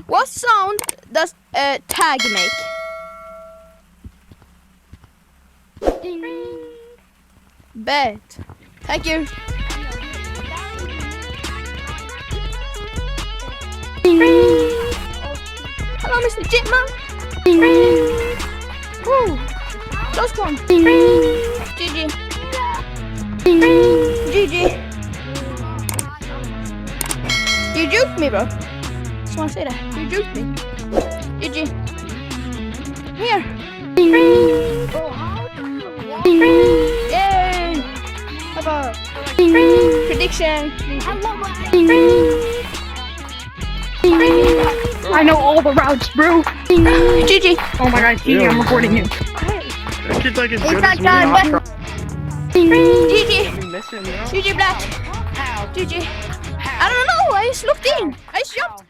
What sound does a tag make? Bet. Thank you. Hello, Mr. Chipmunk. Woo. Close one. GG. GG. You juked me, bro. Just want to say that. You juked me. GG. Here. Yay. How about prediction? I know all the routes, bro. GG. Oh my god, Kiki, I'm recording you. That kid's like as It's good not as done. me. GG. Miss him, you know? GG Black. GG. I don't know. I just looked in. I just jumped.